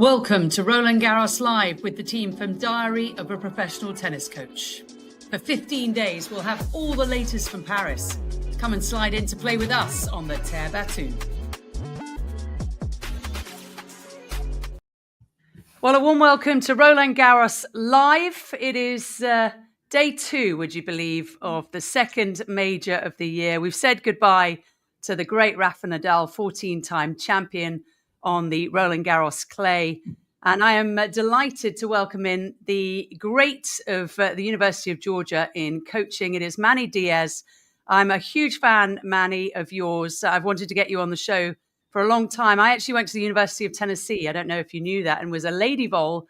Welcome to Roland Garros Live with the team from Diary of a Professional Tennis Coach. For 15 days, we'll have all the latest from Paris. Come and slide in to play with us on the Terre Battue. Well, a warm welcome to Roland Garros Live. It is day 2, would you believe, of the second major of the year. We've said goodbye to the great Rafa Nadal, 14-time champion on the Roland Garros clay. And I am delighted to welcome in the great of the University of Georgia in coaching. It is Manny Diaz. I'm a huge fan, Manny, of yours. I've wanted to get you on the show for a long time. I actually went to the University of Tennessee. I don't know if you knew that, and was a lady vol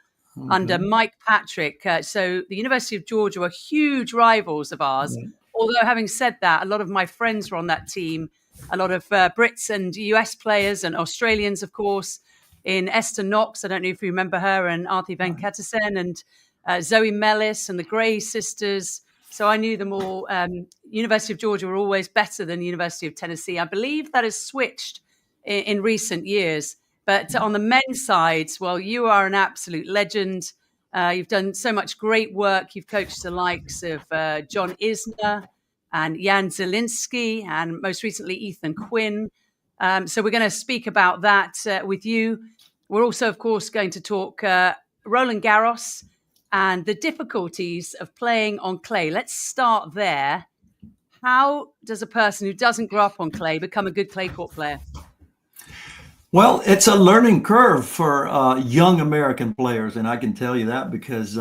under Mike Patrick. So the University of Georgia were huge rivals of ours. Although having said that, a lot of my friends were on that team. A lot of Brits and US players and Australians, of course, in Esther Knox. I don't know if you remember her, and Arthi Venkatesen and Zoe Mellis and the Gray sisters. So I knew them all. University of Georgia were always better than University of Tennessee. I believe that has switched in recent years. But on the men's side, well, you are an absolute legend. You've done so much great work. You've coached the likes of John Isner and Jan Zielinski, and most recently Ethan Quinn. So we're going to speak about that with you. We're also, of course, going to talk Roland Garros and the difficulties of playing on clay. Let's start there. How does a person who doesn't grow up on clay become a good clay court player? Well, it's a learning curve for young American players, and I can tell you that because,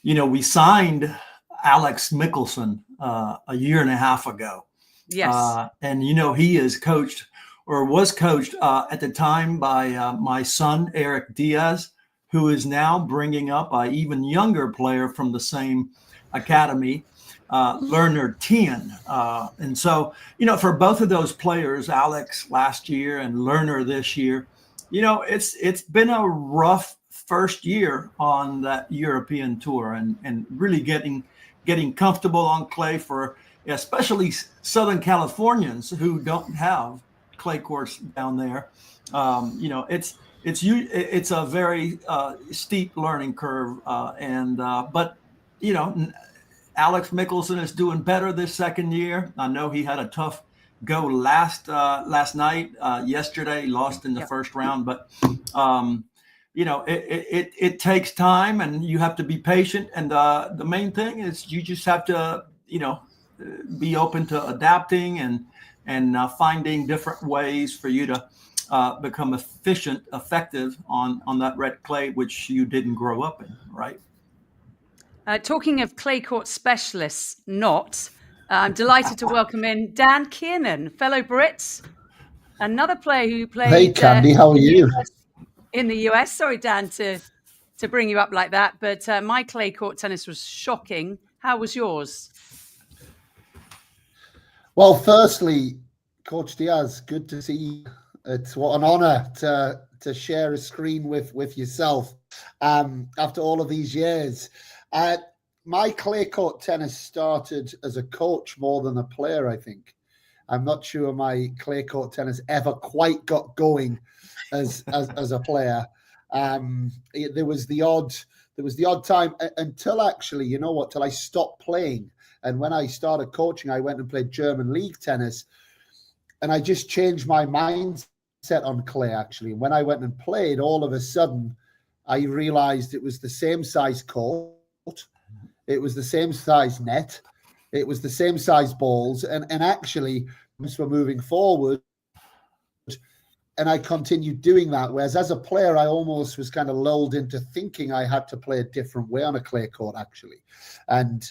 we signed Alex Mickelson a year and a half ago. Yes. And, he is coached or was coached at the time by my son, Eric Diaz, who is now bringing up an even younger player from the same academy, Lerner Tien. And so, for both of those players, Alex last year and Lerner this year, it's been a rough first year on that European tour and really getting comfortable on clay for especially Southern Californians who don't have clay courts down there. It's a very steep learning curve, but Alex Mickelson is doing better this second year. I know he had a tough go last night. Yesterday, he lost in the first round, but it takes time, and you have to be patient. And the main thing is you just have to, be open to adapting and finding different ways for you to become effective on that red clay, which you didn't grow up in, right? Talking of clay court specialists, I'm delighted to welcome in Dan Kiernan, fellow Brit, another player who played. Hey, Candy, how are you? In the US. Sorry, Dan, to bring you up like that, but my clay court tennis was shocking. How was yours? Well, firstly, Coach Diaz, good to see you. It's what an honor to share a screen with yourself after all of these years. My clay court tennis started as a coach more than a player, I think. I'm not sure my clay court tennis ever quite got going as a player. There was the odd time until actually, till I stopped playing. And when I started coaching, I went and played German league tennis, and I just changed my mindset on clay, actually. When I went and played, all of a sudden, I realized it was the same size court. It was the same size net. It was the same size balls. And actually, as we're moving forward, and I continued doing that. Whereas as a player, I almost was kind of lulled into thinking I had to play a different way on a clay court, actually. And,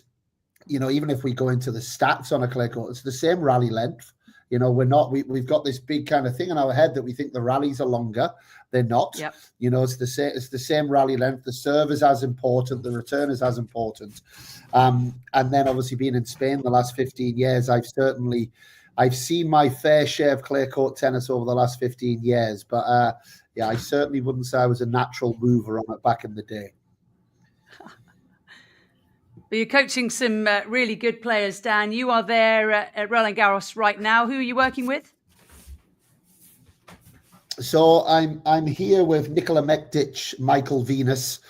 even if we go into the stats on a clay court, it's the same rally length. We've got this big kind of thing in our head that we think the rallies are longer. They're not. Yep. It's the same rally length. The serve is as important. The return is as important. And then obviously being in Spain the last 15 years, I've seen my fair share of clay court tennis over the last 15 years. But I certainly wouldn't say I was a natural mover on it back in the day. But you're coaching some really good players, Dan. You are there at Roland Garros right now. Who are you working with? So I'm here with Nicola Mektic, Michael Venus,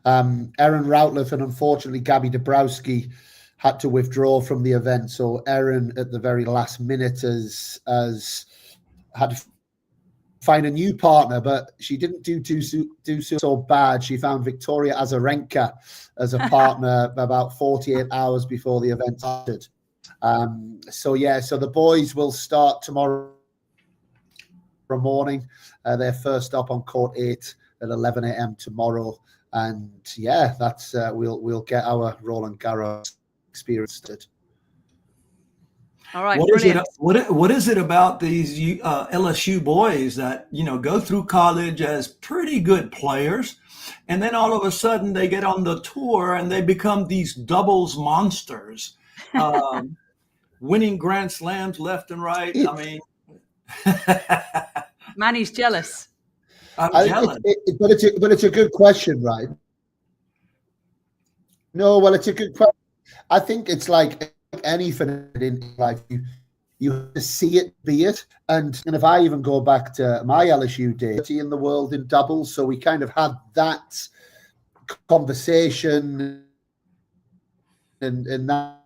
Aaron Routliff, and unfortunately Gabby Dabrowski had to withdraw from the event. So Aaron, at the very last minute, has had to find a new partner, but she didn't do so bad. She found Victoria Azarenka as a partner about 48 hours before the event started. So the boys will start tomorrow morning. Their first stop on court 8 at 11 a.m. tomorrow, and that's we'll get our Roland Garros experience. All right, what is it about these LSU boys that go through college as pretty good players, and then all of a sudden they get on the tour and they become these doubles monsters, winning Grand Slams left and right? I mean, Manny's jealous. I'm jealous. But it's a good question, right? No, well, it's a good question. I think it's like anything in life, you have to see it, be it. And if I even go back to my LSU days in the world in doubles, so we kind of had that conversation, and that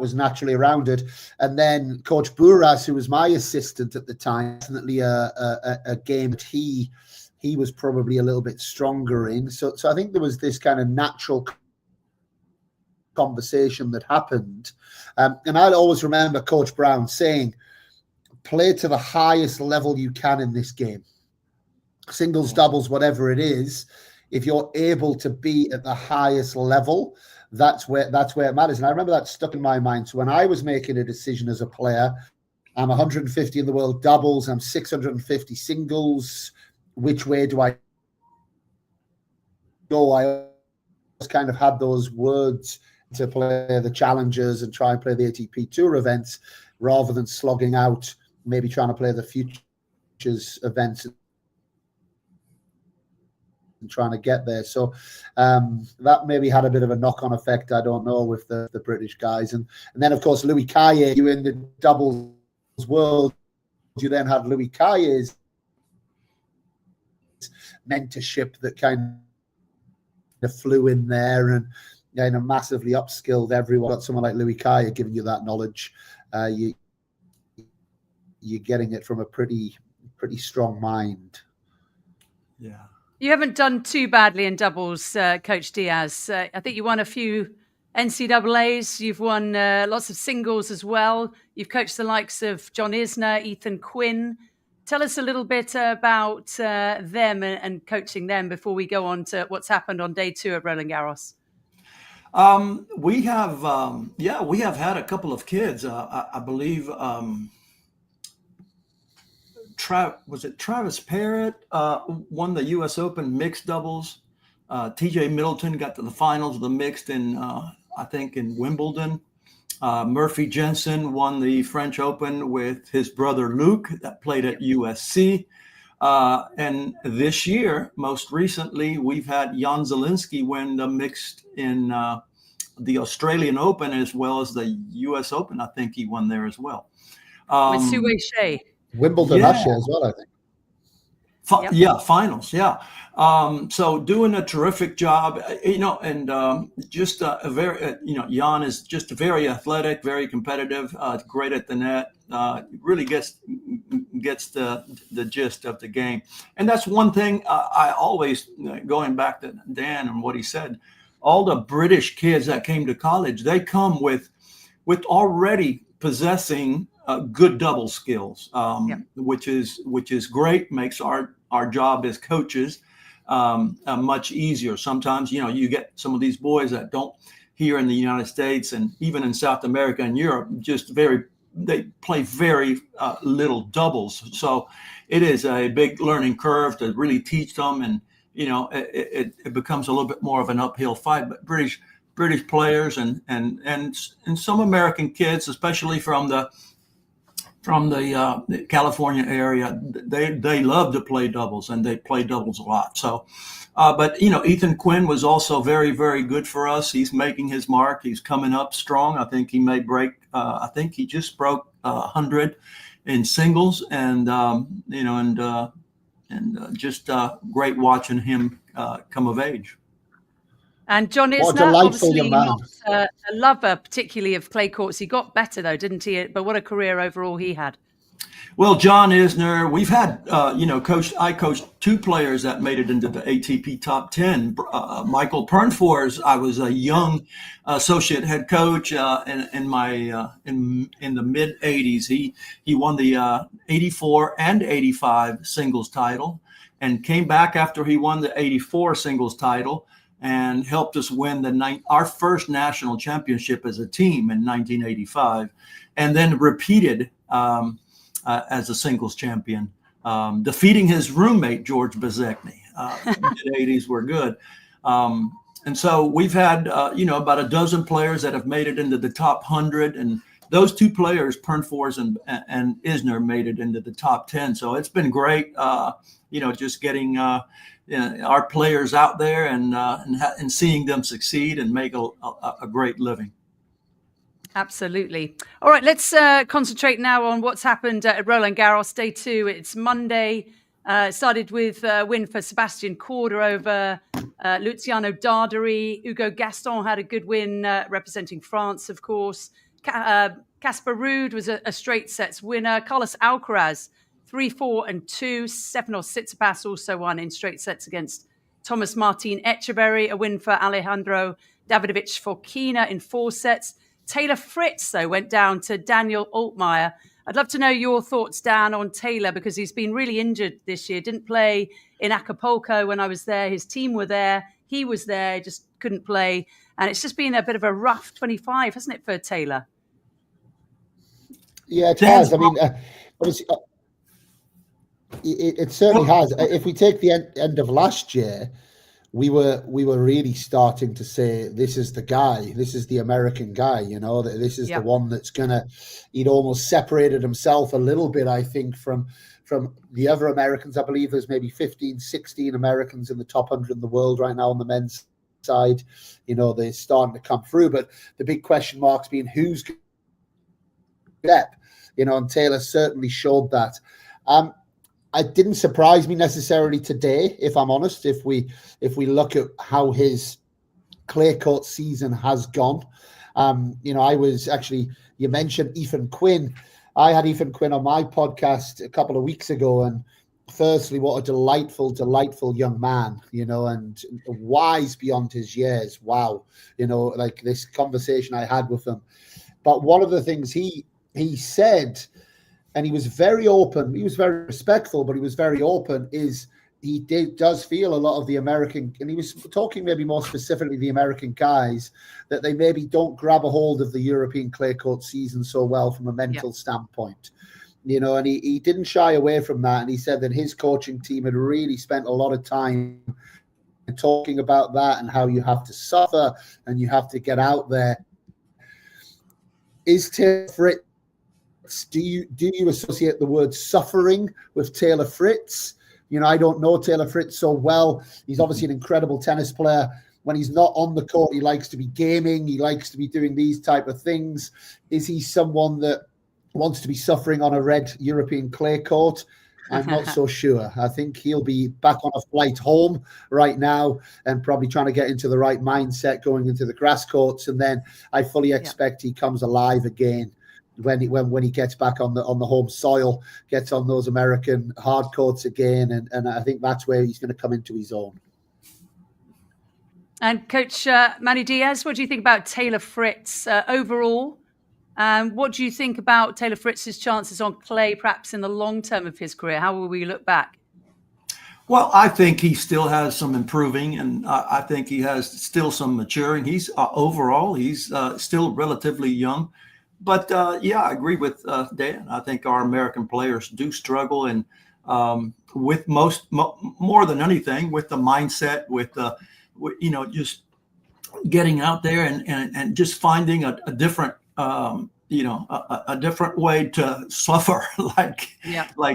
was naturally around it. And then Coach Buras, who was my assistant at the time, definitely a game that he was probably a little bit stronger in. So I think there was this kind of natural conversation that happened. And I always remember Coach Brown saying, play to the highest level you can in this game. Singles, doubles, whatever it is, if you're able to be at the highest level, that's where it matters. And I remember that stuck in my mind. So when I was making a decision as a player, I'm 150 in the world doubles, I'm 650 singles. Which way do I go? I always kind of had those words to play the challengers and try and play the ATP Tour events rather than slogging out, maybe trying to play the futures events and trying to get there. So that maybe had a bit of a knock-on effect, I don't know, with the British guys. And then, of course, Louis Caillé, you in the doubles world, you then had Louis Caillé's mentorship that kind of flew in there and massively upskilled everyone. Got someone like Louis Caillé giving you that knowledge. You're getting it from a pretty strong mind. Yeah. You haven't done too badly in doubles, Coach Diaz. I think you won a few NCAAs. You've won lots of singles as well. You've coached the likes of John Isner, Ethan Quinn. Tell us a little bit about them and coaching them before we go on to what's happened on day 2 at Roland Garros. We have had a couple of kids. I believe Travis Parrott won the U.S. Open mixed doubles. T.J. Middleton got to the finals of the mixed in Wimbledon. Murphy Jensen won the French Open with his brother Luke that played at USC. And this year, most recently, we've had Jan Zielinski win the mixed in the Australian Open as well as the U.S. Open. I think he won there as well. With Sue Shea. Wimbledon last year as well, I think. Finals. Yeah. So doing a terrific job, and just a very, Jan is just very athletic, very competitive, great at the net, really gets the gist of the game. And that's one thing I always, going back to Dan and what he said, all the British kids that came to college, they come with already possessing good double skills, which is great, makes our job as coaches much easier. Sometimes, you get some of these boys that don't here in the United States and even in South America and Europe, they play very little doubles. So it is a big learning curve to really teach them. And, it becomes a little bit more of an uphill fight, but British players and some American kids, especially from the California area, they love to play doubles, and they play doubles a lot. So, but Ethan Quinn was also very, very good for us. He's making his mark. He's coming up strong. I think he may break. I think he just broke 100 in singles, and just great watching him come of age. And John What a Isner, delightful young obviously man. not a lover particularly of clay courts. He got better though, didn't he? But what a career overall he had. Well, John Isner, we've had, I coached two players that made it into the ATP top 10. Michael Pernfors, I was a young associate head coach in the mid 80s. He won the 84 and 85 singles title, and came back after he won the 84 singles title and helped us win our first national championship as a team in 1985, and then repeated as a singles champion, defeating his roommate, George Bezekny. Mid-80s were good. And so we've had, about a dozen players that have made it into the top 100. And those two players, Pernfors and Isner, made it into the top 10. So it's been great, just getting our players out there and seeing them succeed and make a great living. Absolutely. All right, let's concentrate now on what's happened at Roland Garros Day 2. It's Monday. It started with a win for Sebastian Korda over Luciano Darderi. Hugo Gaston had a good win representing France, of course. Casper Ruud was a straight sets winner. Carlos Alcaraz, 3-4 and 2. Stefanos Tsitsipas also won in straight sets against Thomas Martin Etcheverry. A win for Alejandro Davidovich Fokina in 4 sets. Taylor Fritz, though, went down to Daniel Altmaier. I'd love to know your thoughts, Dan, on Taylor, because he's been really injured this year. Didn't play in Acapulco when I was there. His team were there. He was there, just couldn't play. And it's just been a bit of a rough 25, hasn't it, for Taylor? Yeah, it has. I mean, it certainly has. If we take the end of last year, we were really starting to say, this is the guy, this is the American guy, this is the one that's he'd almost separated himself a little bit, I think, from the other Americans. I believe there's maybe 15, 16 Americans in the top 100 in the world right now on the men's side. They're starting to come through, but the big question marks being who's depth, and Taylor certainly showed that. It didn't surprise me necessarily today, if I'm honest, if we look at how his clay court season has gone. I was actually, you mentioned Ethan Quinn. I had Ethan Quinn on my podcast a couple of weeks ago, and firstly, what a delightful young man, and wise beyond his years. Wow. Like this conversation I had with him. But one of the things he said, and he was very open, he was very respectful, but he was very open, is he does feel a lot of the American, and he was talking maybe more specifically the American guys, that they maybe don't grab a hold of the European clay court season so well from a mental standpoint. And he didn't shy away from that. And he said that his coaching team had really spent a lot of time talking about that and how you have to suffer and you have to get out there. Is Taylor Fritz, do you associate the word suffering with Taylor Fritz? I don't know Taylor Fritz so well. He's obviously an incredible tennis player. When he's not on the court, he likes to be gaming. He likes to be doing these type of things. Is he someone that wants to be suffering on a red European clay court? I'm not so sure. I think he'll be back on a flight home right now and probably trying to get into the right mindset going into the grass courts. And then I fully expect he comes alive again when he gets back on the home soil, gets on those American hard courts again. And I think that's where he's going to come into his own. And Coach Manny Diaz, what do you think about Taylor Fritz overall? What do you think about Taylor Fritz's chances on clay, perhaps in the long term of his career? How will we look back? Well, I think he still has some improving, and I think he has still some maturing. He's overall, he's still relatively young. But I agree with Dan. I think our American players do struggle, and with more than anything, with the mindset, with just getting out there and just finding a different, a different way to suffer, like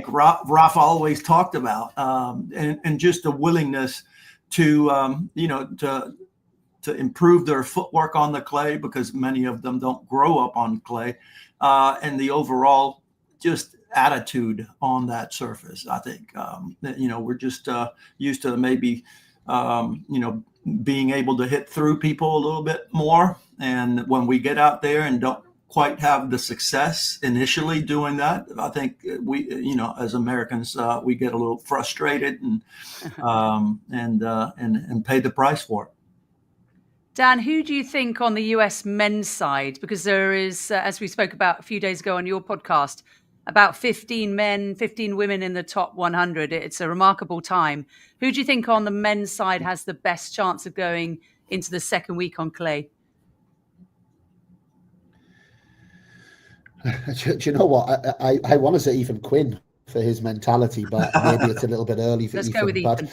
Rafa always talked about, and just the willingness to to improve their footwork on the clay, because many of them don't grow up on clay, and the overall just attitude on that surface. I think we're just used to maybe being able to hit through people a little bit more, and when we get out there and don't quite have the success initially doing that, I think we, as Americans, we get a little frustrated and pay the price for it. Dan, who do you think on the US men's side? Because there is, as we spoke about a few days ago on your podcast, about 15 men, 15 women in the top 100. It's a remarkable time. Who do you think on the men's side has the best chance of going into the second week on clay? Do you know what? I want to say Ethan Quinn for his mentality, but maybe it's a little bit early for Let's Ethan. Go with Ethan.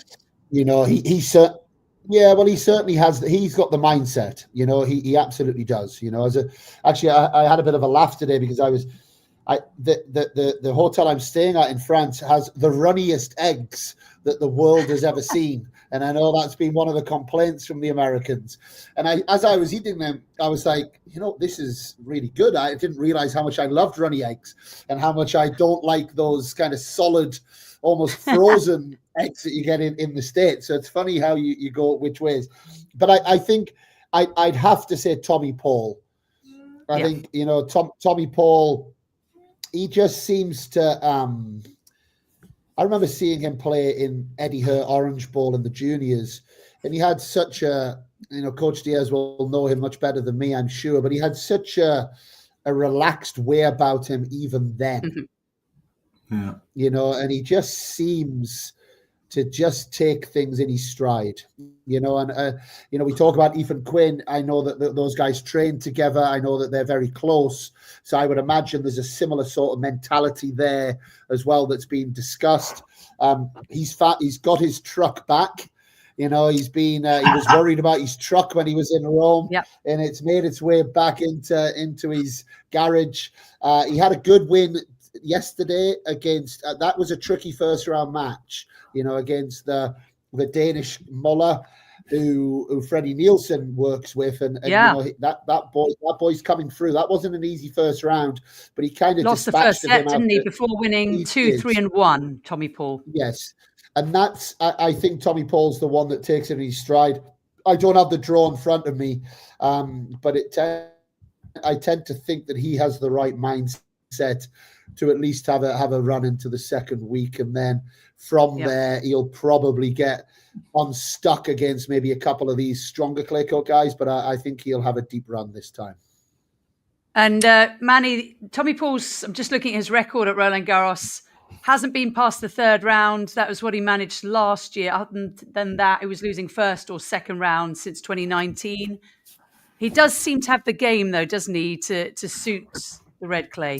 But he certainly has. He's got the mindset. He absolutely does. Actually, I had a bit of a laugh today because the hotel I'm staying at in France has the runniest eggs that the world has ever seen. And I know that's been one of the complaints from the Americans. And as I was eating them, I was like, this is really good. I didn't realize how much I loved runny eggs and how much I don't like those kind of solid, almost frozen eggs that you get in the States. So it's funny how you go which ways. But I think I'd have to say Tommy Paul. I think, Tommy Paul, he just seems to... I remember seeing him play in Eddie Hurt Orange Bowl in the juniors, and he had such a, Coach Diaz will know him much better than me, I'm sure, but he had such a relaxed way about him even then. Yeah. And he just seems to just take things in his stride, we talk about Ethan Quinn. I know that those guys train together. I know that they're very close. So I would imagine there's a similar sort of mentality there as well that's being discussed. He's got his truck back. He was worried about his truck when he was in Rome, and it's made its way back into his garage. He had a good win yesterday against, that was a tricky first round match, against the Danish Muller, who Freddie Nielsen works with, and that boy's coming through. That wasn't an easy first round, but he kind of lost the first set, didn't he, before winning 2-3 and 1. Tommy Paul. Yes, and that's I think Tommy Paul's the one that takes it in his stride. I don't have the draw in front of me, but I tend to think that he has the right mindset to at least have a run into the second week, and then from there he'll probably get unstuck against maybe a couple of these stronger clay court guys, but I think he'll have a deep run this time. And Manny, Tommy Paul's, I'm just looking at his record at Roland Garros, hasn't been past the third round. That was what he managed last year. Other than that, he was losing first or second round since 2019. He does seem to have the game, though, doesn't he, to suit the red clay?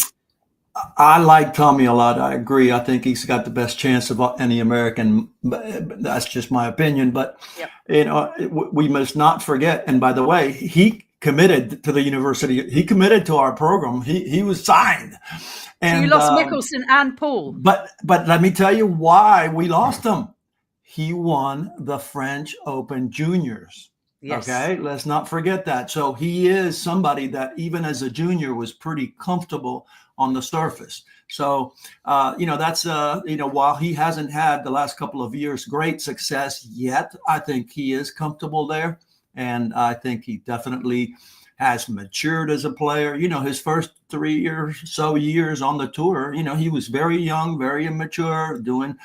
I like Tommy a lot. I agree. I think he's got the best chance of any American. That's just my opinion. But, we must not forget. And by the way, he committed to the university. He committed to our program. He was signed. And so you lost Mickelson and Paul. But let me tell you why we lost him. He won the French Open Juniors. Yes. Okay, let's not forget that. So he is somebody that even as a junior was pretty comfortable on the surface. So, that's, while he hasn't had the last couple of years great success yet, I think he is comfortable there. And I think he definitely has matured as a player. His first 3 or so years on the tour, he was very young, very immature, doing,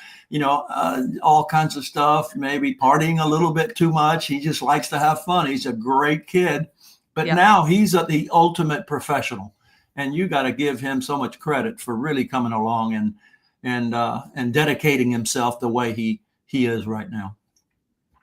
all kinds of stuff, maybe partying a little bit too much. He just likes to have fun. He's a great kid. But now he's the ultimate professional. And you got to give him so much credit for really coming along and dedicating himself the way he is right now.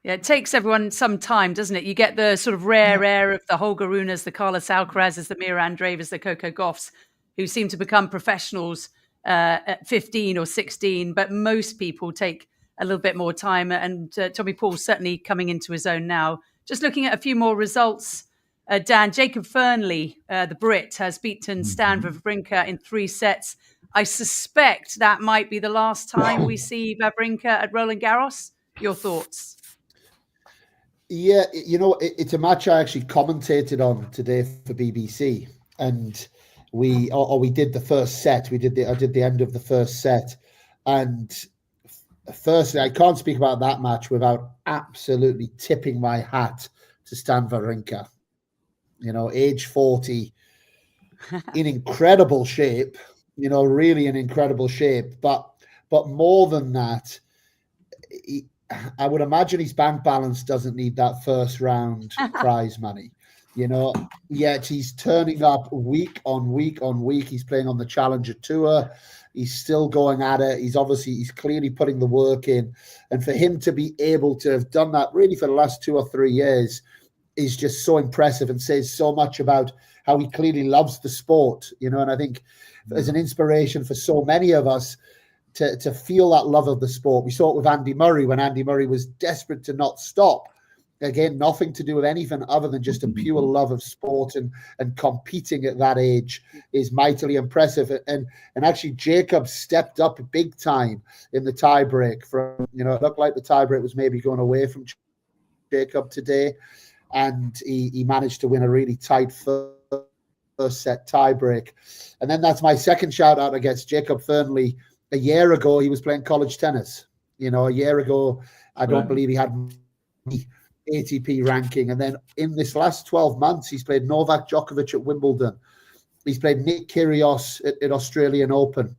Yeah, it takes everyone some time, doesn't it? You get the sort of rare air of the Holger Runes, the Carlos Alcarazes, the Mira Andreevas, the Coco Gauffs, who seem to become professionals at 15 or 16. But most people take a little bit more time. And Tommy Paul's certainly coming into his own now. Just looking at a few more results. Dan, Jacob Fernley, the Brit, has beaten Stan Wawrinka in 3 sets. I suspect that might be the last time we see Wawrinka at Roland Garros. Your thoughts? Yeah, it's a match I actually commentated on today for BBC, and we did the first set. I did the end of the first set, and firstly, I can't speak about that match without absolutely tipping my hat to Stan Wawrinka. Age 40, in incredible shape. Really in incredible shape. But more than that, I would imagine his bank balance doesn't need that first round prize money. Yet he's turning up week on week on week. He's playing on the Challenger Tour. He's still going at it. He's clearly putting the work in. And for him to be able to have done that really for the last 2 or 3 years is just so impressive and says so much about how he clearly loves the sport, and I think as an inspiration for so many of us to feel that love of the sport. We saw it with Andy Murray when Andy Murray was desperate to not stop. Again, nothing to do with anything other than just a pure love of sport, and competing at that age is mightily impressive. And actually, Jacob stepped up big time in the tiebreak. It looked like the tiebreak was maybe going away from Jacob today, and he managed to win a really tight first set tiebreak. And then that's my second shout out against Jacob Fernley. A year ago, he was playing college tennis. A year ago, I don't believe he had ATP ranking. And then in this last 12 months, he's played Novak Djokovic at Wimbledon. He's played Nick Kyrgios at Australian Open.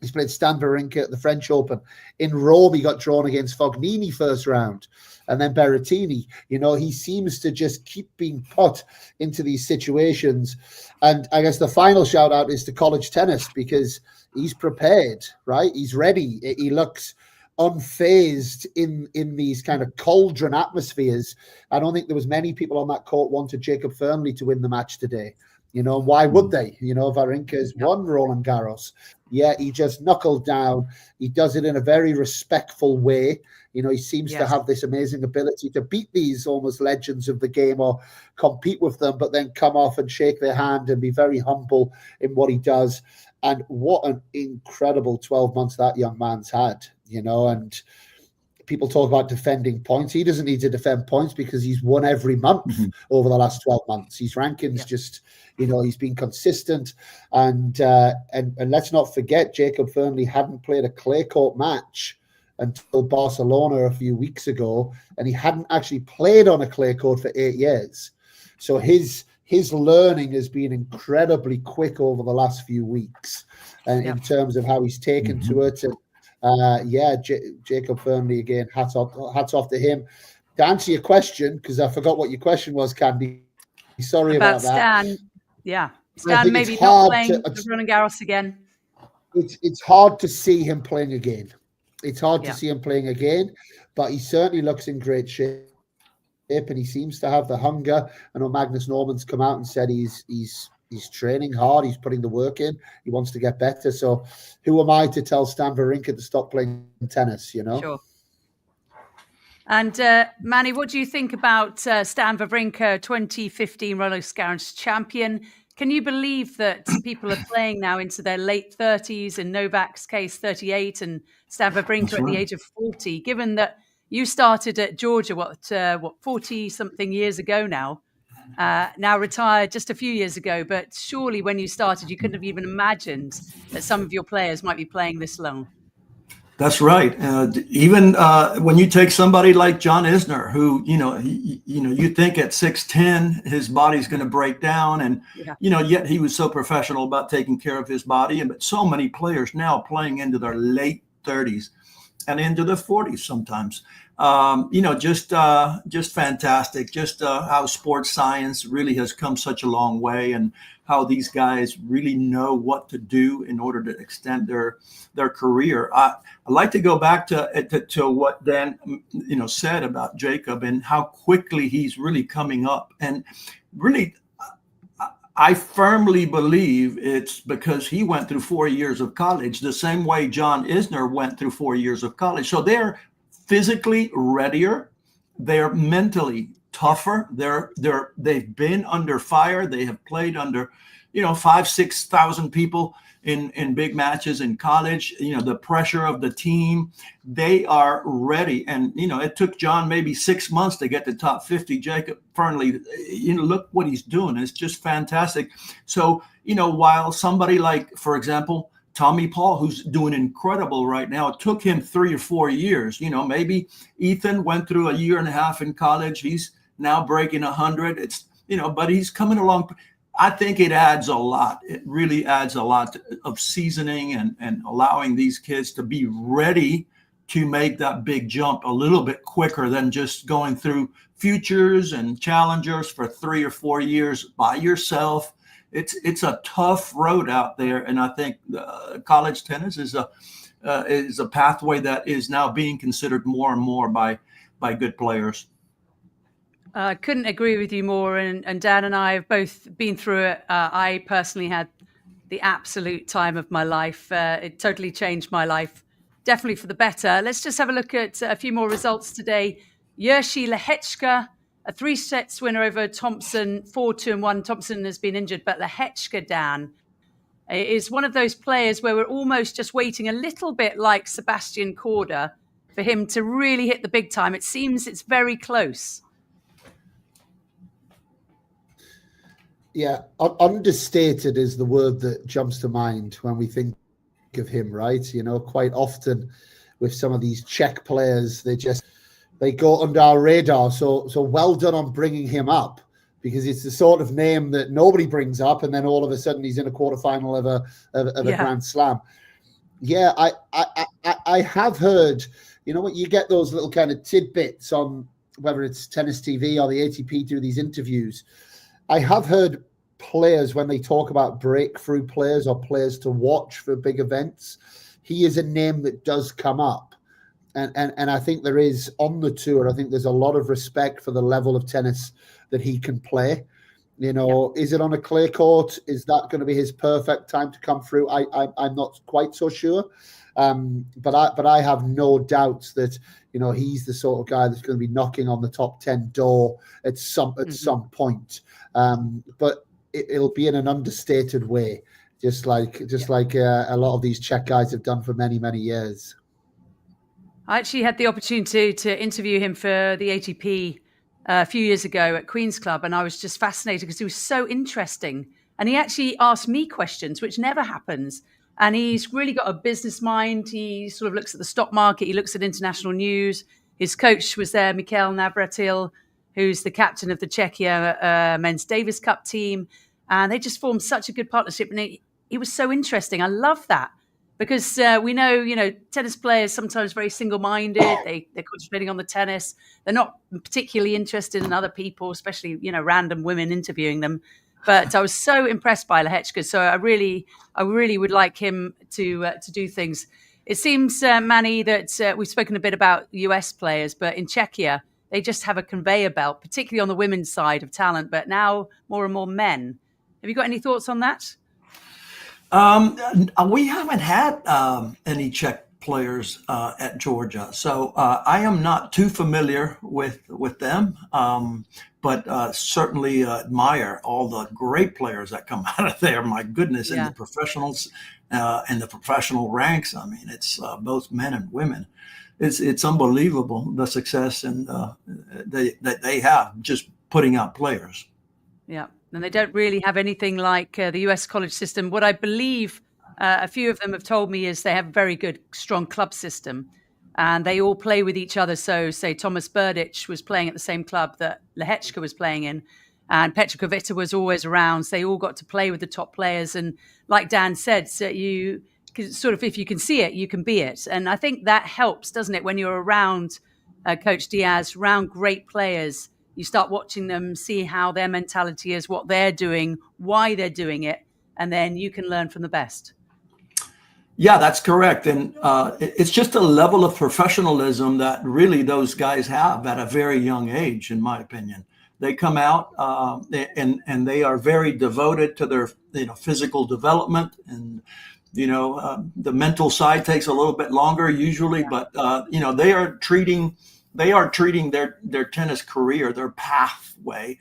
He's played Stan Wawrinka at the French Open. In Rome, he got drawn against Fognini first round, and then Berrettini. He seems to just keep being put into these situations. And I guess the final shout out is to college tennis, because he's prepared, right? He's ready. He looks unfazed in these kind of cauldron atmospheres. I don't think there was many people on that court wanted Jacob Fernley to win the match today. Why would they? Wawrinka has won Roland Garros. Yeah, he just knuckled down. He does it in a very respectful way. He seems to have this amazing ability to beat these almost legends of the game or compete with them, but then come off and shake their hand and be very humble in what he does. And what an incredible 12 months that young man's had, and people talk about defending points. He doesn't need to defend points because he's won every month over the last 12 months. His rankings just, he's been consistent. And let's not forget, Jacob Fernley hadn't played a clay court match until Barcelona a few weeks ago, and he hadn't actually played on a clay court for 8 years. So his learning has been incredibly quick over the last few weeks, and in terms of how he's taken to it. And Jacob Fernley, again, hats off to him. To answer your question, because I forgot what your question was, Candy. Sorry about that. Stan. Yeah, Stan maybe not playing Roland Garros again. It's hard to see him playing again. It's hard to see him playing again, but he certainly looks in great shape, and he seems to have the hunger. I know Magnus Norman's come out and said he's training hard. He's putting the work in. He wants to get better. So who am I to tell Stan Wawrinka to stop playing tennis, Sure. And Manny, what do you think about Stan Wawrinka, 2015 Roland Garros champion? Can you believe that people are playing now into their late 30s, in Novak's case 38, and Stan Wawrinka at the age of 40, given that you started at Georgia, 40-something years ago now, now retired just a few years ago. But surely when you started, you couldn't have even imagined that some of your players might be playing this long. That's right. Even when you take somebody like John Isner, who, you think at 6'10", his body's going to break down. And, yet he was so professional about taking care of his body. But so many players now playing into their late 30s and into the 40s sometimes. Just fantastic. Just how sports science really has come such a long way, and how these guys really know what to do in order to extend their career. I'd like to go back to what Dan said about Jacob and how quickly he's really coming up. And really, I firmly believe it's because he went through 4 years of college, the same way John Isner went through 4 years of college. So they're physically readier, they're mentally tougher, they've been under fire, they have played under 5,000-6,000 people in big matches in college. The pressure of the team, they are ready. And, it took John maybe 6 months to get to top 50. Jacob Fernley, look what he's doing. It's just fantastic. So, while somebody like, for example, Tommy Paul, who's doing incredible right now, it took him 3 or 4 years. Maybe Ethan went through a year and a half in college. He's now breaking 100. It's, but he's coming along. I think it adds a lot. It really adds a lot of seasoning and allowing these kids to be ready to make that big jump a little bit quicker than just going through futures and challengers for 3 or 4 years by yourself. It's a tough road out there, and I think college tennis is a pathway that is now being considered more and more by good players. I couldn't agree with you more. And Dan and I have both been through it. I personally had the absolute time of my life. It totally changed my life, definitely for the better. Let's just have a look at a few more results today. Jerzy Lehečka, a 3-sets winner over Thompson, 4-2-1. Thompson has been injured, but Lehečka, Dan, is one of those players where we're almost just waiting a little bit like Sebastian Korda for him to really hit the big time. It seems it's very close. Yeah, understated is the word that jumps to mind when we think of him, right? Quite often with some of these Czech players, they go under our radar. So well done on bringing him up, because it's the sort of name that nobody brings up, and then all of a sudden he's in a quarterfinal of a Grand Slam. Yeah, I have heard. You get those little kind of tidbits on whether it's Tennis TV or the ATP do these interviews. I have heard players, when they talk about breakthrough players or players to watch for big events, he is a name that does come up. And I think there is, on the tour, I think there's a lot of respect for the level of tennis that he can play. Is it on a clay court? Is that going to be his perfect time to come through? I'm not quite so sure. But I have no doubts that he's the sort of guy that's going to be knocking on the top 10 door at some point. But it'll be in an understated way, just like a lot of these Czech guys have done for many, many years. I actually had the opportunity to interview him for the ATP a few years ago at Queen's Club, and I was just fascinated because he was so interesting. And he actually asked me questions, which never happens. And he's really got a business mind. He sort of looks at the stock market. He looks at international news. His coach was there, Mikhail Navratil, who's the captain of the Czechia Men's Davis Cup team. And they just formed such a good partnership. And it was so interesting. I love that because we know, tennis players sometimes very single-minded. They're concentrating on the tennis. They're not particularly interested in other people, especially, random women interviewing them. But I was so impressed by Lehečka. So I really would like him to do things. It seems, Manny, that we've spoken a bit about US players, but in Czechia, they just have a conveyor belt, particularly on the women's side of talent, but now more and more men. Have you got any thoughts on that? We haven't had any Czech players at Georgia, so I am not too familiar with them, but certainly admire all the great players that come out of there. My goodness, and the professionals and the professional ranks. I mean, it's both men and women. It's unbelievable the success and that they have just putting out players. Yeah, and they don't really have anything like the US college system. What I believe a few of them have told me is they have a very good, strong club system, and they all play with each other. So, say Thomas Berdych was playing at the same club that Lehečka was playing in, and Petra Kvitova was always around. So they all got to play with the top players, and like Dan said, so you sort of, if you can see it, you can be it. And I think that helps, doesn't it? When you're around Coach Diaz, around great players, you start watching them, see how their mentality is, what they're doing, why they're doing it, and then you can learn from the best. Yeah, that's correct. And it's just a level of professionalism that really those guys have at a very young age, in my opinion. They come out and they are very devoted to their physical development, and the mental side takes a little bit longer usually, but they are treating they are treating their tennis career, their pathway,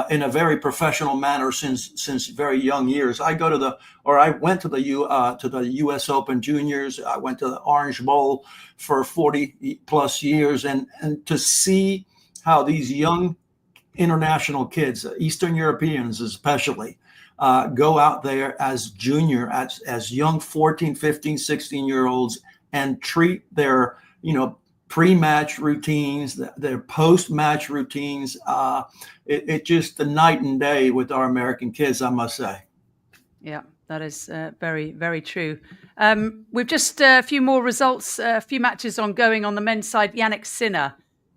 in a very professional manner since very young years. I went to the U.S. Open Juniors. I went to the Orange Bowl for 40 plus years, and to see how these young international kids, Eastern Europeans especially, go out there as as young 14, 15, 16-year-olds and treat their, pre-match routines, their post-match routines. It just the night and day with our American kids, I must say. Yeah, that is very, very true. We've just a few more results, a few matches ongoing on the men's side. Yannick Sinner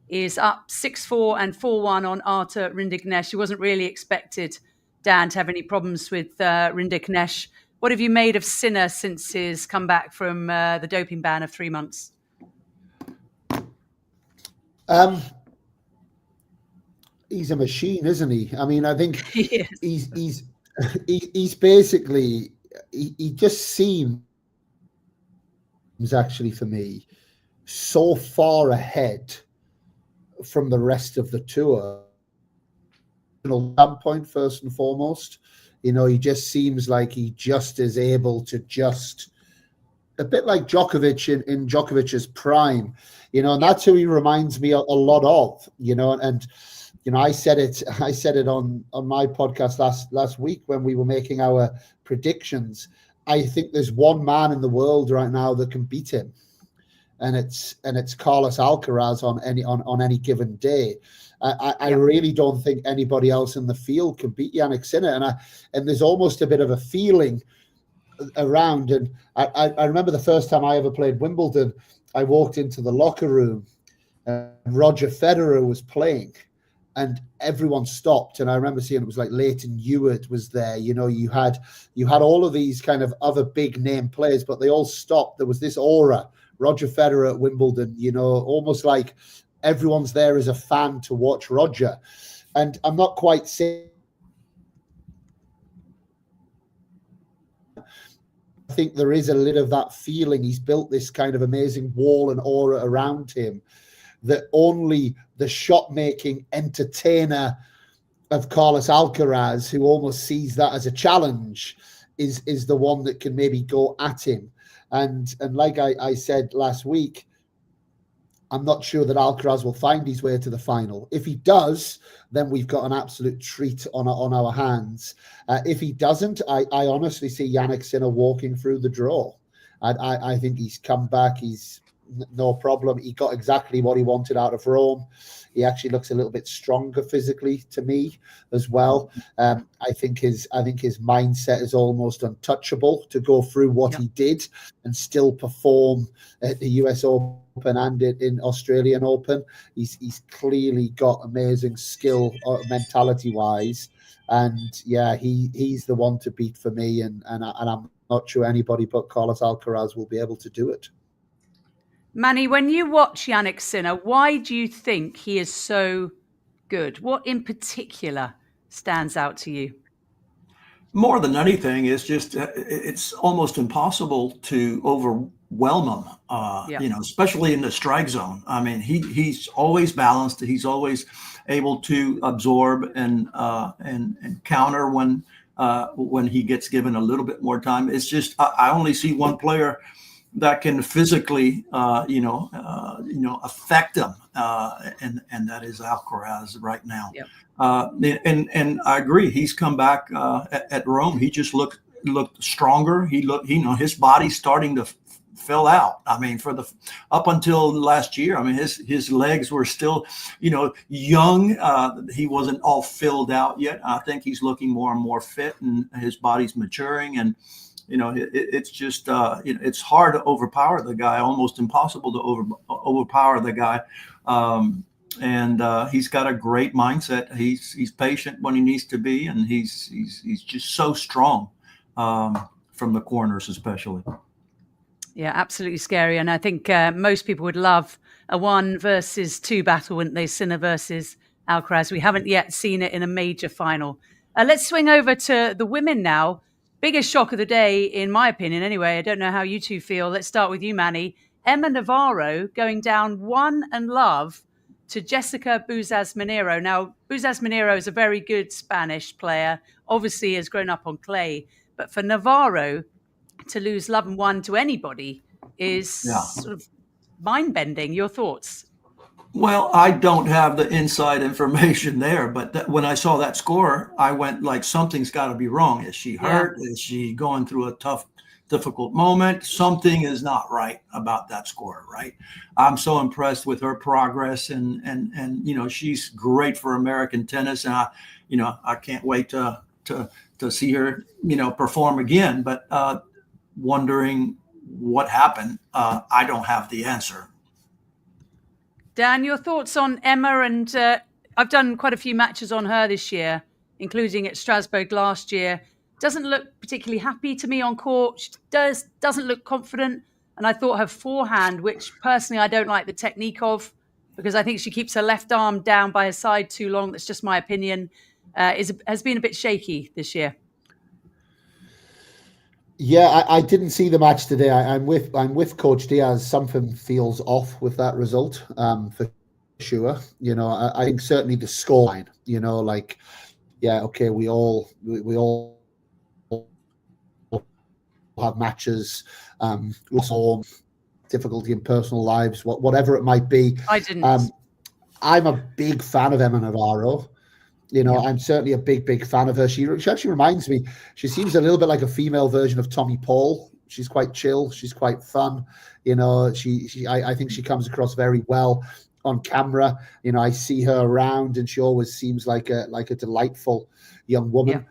is up 6-4 and 4-1 on Artur Rinderknecht. He wasn't really expected, Dan, to have any problems with Rinderknecht. What have you made of Sinner since his comeback from the doping ban of 3 months? He's a machine, isn't he? I mean, I think he's basically, he just seems actually for me so far ahead from the rest of the tour. Standpoint, first and foremost, he just seems like he just is able to just a bit like Djokovic in Djokovic's prime, and that's who he reminds me a lot of, and I said it on my podcast last week when we were making our predictions. I think there's one man in the world right now that can beat him, and it's Carlos Alcaraz on any given day. I really don't think anybody else in the field can beat Yannick Sinner, and there's almost a bit of a feeling around. And I remember the first time I ever played Wimbledon, I walked into the locker room and Roger Federer was playing, and everyone stopped. And I remember seeing it was like Leighton Hewitt was there. You had all of these kind of other big name players, but they all stopped. There was this aura. Roger Federer at Wimbledon, almost like everyone's there as a fan to watch Roger. And I'm not quite saying, I think there is a little of that feeling. He's built this kind of amazing wall and aura around him that only the shot-making entertainer of Carlos Alcaraz, who almost sees that as a challenge, is the one that can maybe go at him. And like I said last week, I'm not sure that Alcaraz will find his way to the final. If he does, then we've got an absolute treat on our hands. If he doesn't, I honestly see Yannick Sinner walking through the draw. I think he's come back. He's no problem. He got exactly what he wanted out of Rome. He actually looks a little bit stronger physically to me as well. I think his mindset is almost untouchable to go through what he did and still perform at the US Open and in Australian Open. He's clearly got amazing skill mentality wise, and he's the one to beat for me. And I'm not sure anybody but Carlos Alcaraz will be able to do it. Manny, when you watch Yannick Sinner, why do you think he is so good? What in particular stands out to you? More than anything, it's almost impossible to overwhelm him, especially in the strike zone. I mean, he's always balanced. He's always able to absorb and counter when he gets given a little bit more time. It's just I only see one player that can physically, affect them, and that is Alcaraz right now. Yep. And I agree. He's come back at Rome. He just looked stronger. His body's starting to fill out. I mean, up until last year, I mean, his legs were still, young. He wasn't all filled out yet. I think he's looking more and more fit, and his body's maturing. And it's just it's hard to overpower the guy, almost impossible to overpower the guy. And he's got a great mindset. He's patient when he needs to be, and he's just so strong from the corners, especially. Yeah, absolutely scary. And I think most people would love a 1 versus 2 battle, wouldn't they? Sinner versus Alcaraz. We haven't yet seen it in a major final. Let's swing over to the women now. Biggest shock of the day, in my opinion, anyway. I don't know how you two feel. Let's start with you, Manny. Emma Navarro going down 1 and love to Jessica Buzas-Minero. Now, Buzas-Minero is a very good Spanish player, obviously has grown up on clay, but for Navarro to lose love and one to anybody is sort of mind-bending. Your thoughts? Well, I don't have the inside information there, but when I saw that score, I went like, something's got to be wrong. Is she hurt? Yeah. Is she going through a tough, difficult moment? Something is not right about that score, right? I'm so impressed with her progress, and she's great for American tennis, and I can't wait to see her perform again. But wondering what happened, I don't have the answer. Dan, your thoughts on Emma? And I've done quite a few matches on her this year, including at Strasbourg last year. Doesn't look particularly happy to me on court. She doesn't look confident. And I thought her forehand, which personally I don't like the technique of, because I think she keeps her left arm down by her side too long. That's just my opinion. Has been a bit shaky this year. Yeah, I didn't see the match today. I'm with Coach Diaz. Something feels off with that result, for sure. I think certainly the scoreline. Okay, we all have matches, form, difficulty in personal lives, whatever it might be. I didn't. I'm a big fan of Emma Navarro. I'm certainly a big fan of her. She actually reminds me, she seems a little bit like a female version of Tommy Paul. She's quite chill. She's quite fun. I think she comes across very well on camera. I see her around, and she always seems like a delightful young woman,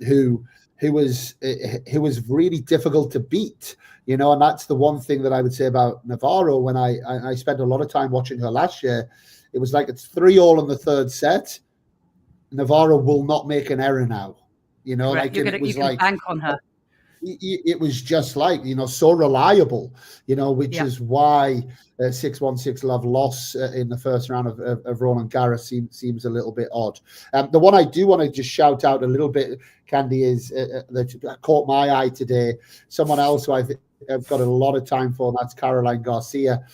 who was really difficult to beat. And that's the one thing that I would say about Navarro. When I spent a lot of time watching her last year, it was like it's 3-3 in the third set. Navarro will not make an error now, Right. You can bank on her. It was just like, so reliable, which is why 6-1-6 love loss in the first round of Roland Garros seems a little bit odd. The one I do want to just shout out a little bit, Candy, is that caught my eye today. Someone else who I've got a lot of time for, and that's Caroline Garcia.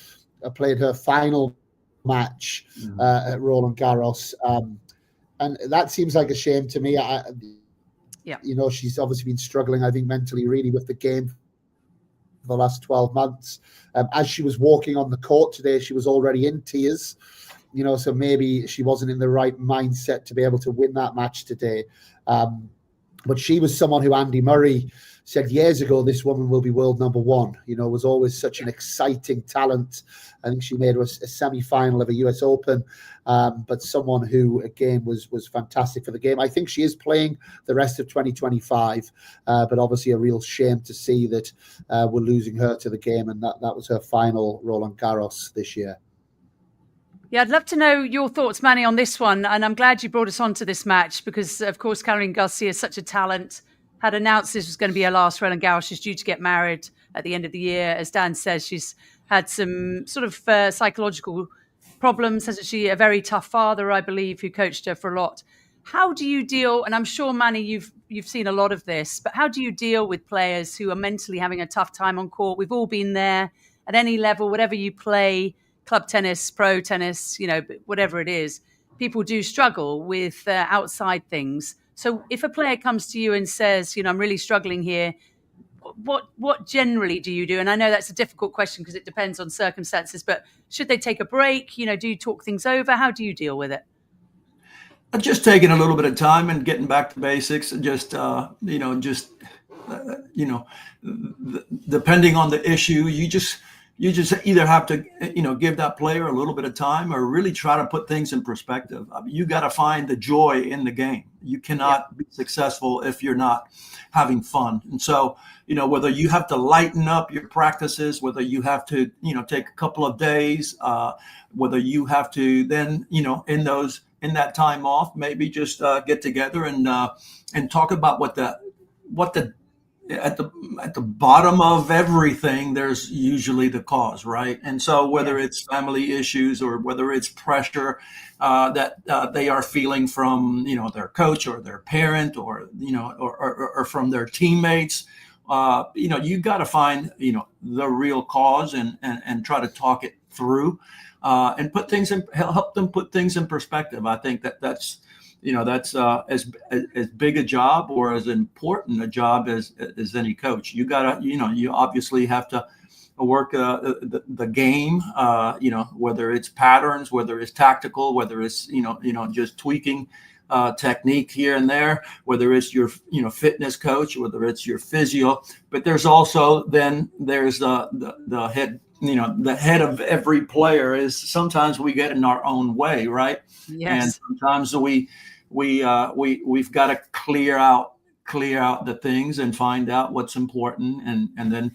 Played her final match at Roland Garros. And that seems like a shame to me. She's obviously been struggling, I think, mentally, really, with the game for the last 12 months. As she was walking on the court today, she was already in tears. So maybe she wasn't in the right mindset to be able to win that match today. But she was someone who Andy Murray said years ago, this woman will be world number one. Was always such an exciting talent. I think she made a semi-final of a US Open, but someone who, again, was fantastic for the game. I think she is playing the rest of 2025, but obviously a real shame to see that we're losing her to the game, and that was her final Roland Garros this year. Yeah, I'd love to know your thoughts, Manny, on this one. And I'm glad you brought us on to this match because, of course, Caroline Garcia is such a talent. Had announced this was going to be her last Roland Garros. She's due to get married at the end of the year. As Dan says, she's had some sort of psychological problems, hasn't she? A very tough father, I believe, who coached her for a lot. How do you deal, and I'm sure, Manny, you've seen a lot of this, but how do you deal with players who are mentally having a tough time on court? We've all been there at any level, whatever you play, club tennis, pro tennis, whatever it is. People do struggle with outside things. So if a player comes to you and says, I'm really struggling here, what generally do you do? And I know that's a difficult question because it depends on circumstances, but should they take a break? Do you talk things over? How do you deal with it? Just taking a little bit of time and getting back to basics, and just depending on the issue, you just either have to, give that player a little bit of time or really try to put things in perspective. You got to find the joy in the game. You cannot be successful if you're not having fun. And so, whether you have to lighten up your practices, whether you have to, take a couple of days, whether you have to then, in that time off, maybe just get together and talk about what the at the bottom of everything, there's usually the cause, right? And so whether it's family issues or whether it's pressure that they are feeling from, their coach or their parent or, or from their teammates, you got to find, the real cause and try to talk it through and help them put things in perspective. I think that's as big a job or as important a job as any coach. You obviously have to work the game, whether it's patterns, whether it's tactical, whether it's just tweaking technique here and there, whether it's your fitness coach, whether it's your physio. But there's also there's the head. The head of every player is sometimes we get in our own way, right? Yes. And sometimes we've got to clear out the things and find out what's important, and then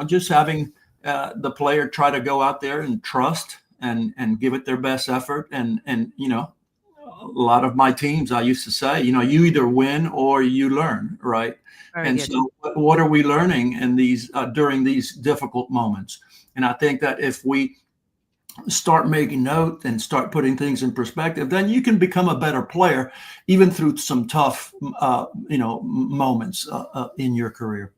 just having the player try to go out there and trust and give it their best effort. And a lot of my teams, I used to say, you either win or you learn, right? Very good. So what are we learning in these during these difficult moments? And I think that if we start making note and start putting things in perspective, then you can become a better player, even through some tough, moments in your career.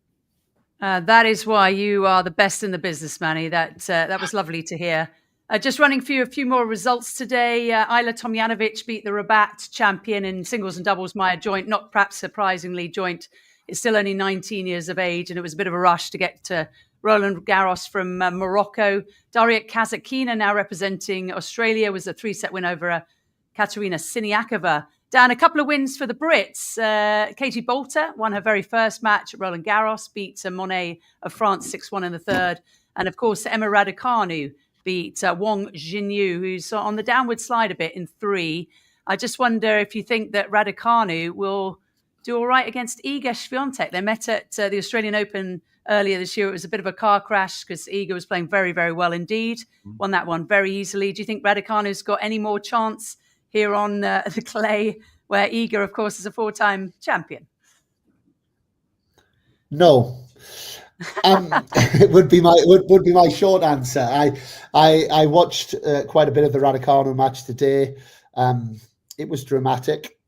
That is why you are the best in the business, Manny. That was lovely to hear. Just running through a few more results today. Ayla Tomljanovic beat the Rabat champion in singles and doubles Maya Joint. Not perhaps surprisingly, Joint is still only 19 years of age, and it was a bit of a rush to get to Roland Garros from Morocco. Daria Kasatkina, now representing Australia, was a 3-set win over Katerina Siniakova. Dan, a couple of wins for the Brits. Katie Boulter won her very first match at Roland Garros, beat Monet of France 6-1 in the third. And of course, Emma Raducanu beat Wang Jinyu, who's on the downward slide a bit in 3. I just wonder if you think that Raducanu will do all right against Iga Swiatek. They met at the Australian Open earlier this year. It was a bit of a car crash because Iga was playing very, very well indeed. Won that one very easily. Do you think Raducanu's got any more chance here on the clay, where Iga, of course, is a 4-time champion? No. It would be my short answer. I watched quite a bit of the Raducanu match today. It was dramatic.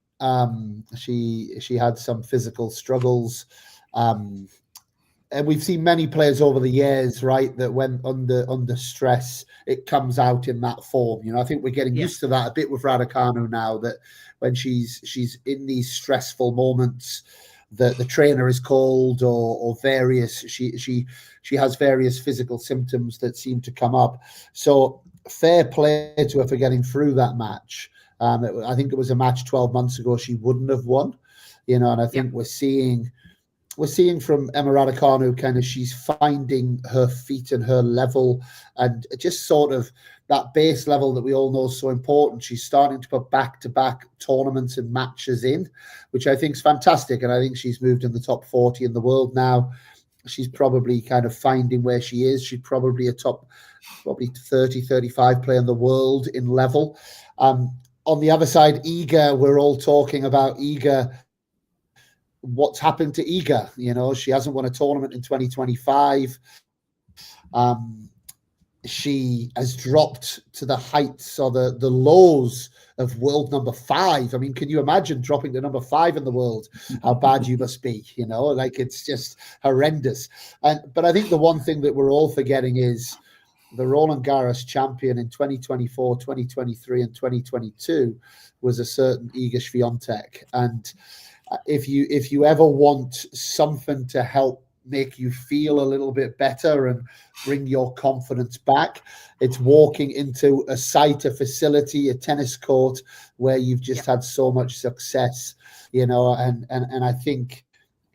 She had some physical struggles. And we've seen many players over the years, right, that when under stress, it comes out in that form. I think we're getting used to that a bit with Raducanu now, that when she's in these stressful moments, that the trainer is called or various, she has various physical symptoms that seem to come up. So fair play to her for getting through that match. I think it was a match 12 months ago she wouldn't have won, and I think we're seeing from Emma Raducanu kind of she's finding her feet and her level, and just sort of that base level that we all know is so important. She's starting to put back-to-back tournaments and matches in, which I think is fantastic. And I think she's moved in the top 40 in the world now. She's probably kind of finding where she is. She's probably a top 30, 35 player in the world in level. On the other side, Iga, we're all talking about Iga. What's happened to Iga? She hasn't won a tournament in 2025. She has dropped to the heights or the lows of world number 5. I mean, can you imagine dropping to number 5 in the world? How bad you must be, it's just horrendous. But I think the one thing that we're all forgetting is the Roland Garros champion in 2024, 2023, and 2022 was a certain Iga Swiatek. And if you ever want something to help make you feel a little bit better and bring your confidence back, it's walking into a site, a facility, a tennis court where you've just had so much success, and I think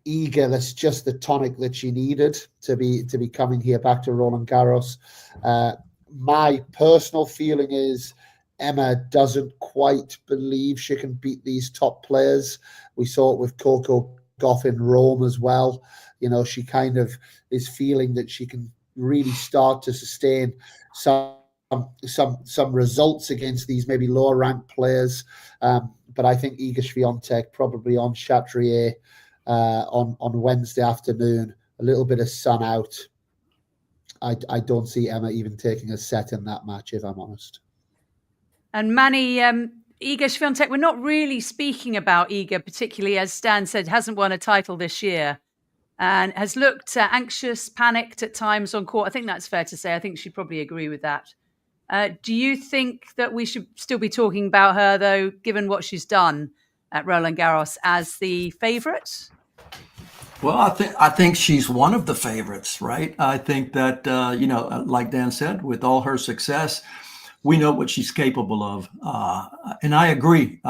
Iga, that's just the tonic that she needed to be coming here back to Roland Garros. My personal feeling is Emma doesn't quite believe she can beat these top players. We saw it with Coco Gauff in Rome as well. She kind of is feeling that she can really start to sustain some results against these maybe lower ranked players. But I think Iga Swiatek probably on Chatrier on Wednesday afternoon, a little bit of sun out. I don't see Emma even taking a set in that match, if I'm honest. And Manny, Iga Swiatek, we're not really speaking about Iga, particularly, as Stan said, hasn't won a title this year and has looked anxious, panicked at times on court. I think that's fair to say. I think she'd probably agree with that. Do you think that we should still be talking about her, though, given what she's done at Roland Garros, as the favourite? Well, I think she's one of the favorites, right? I think that like Dan said, with all her success, we know what she's capable of, and I agree.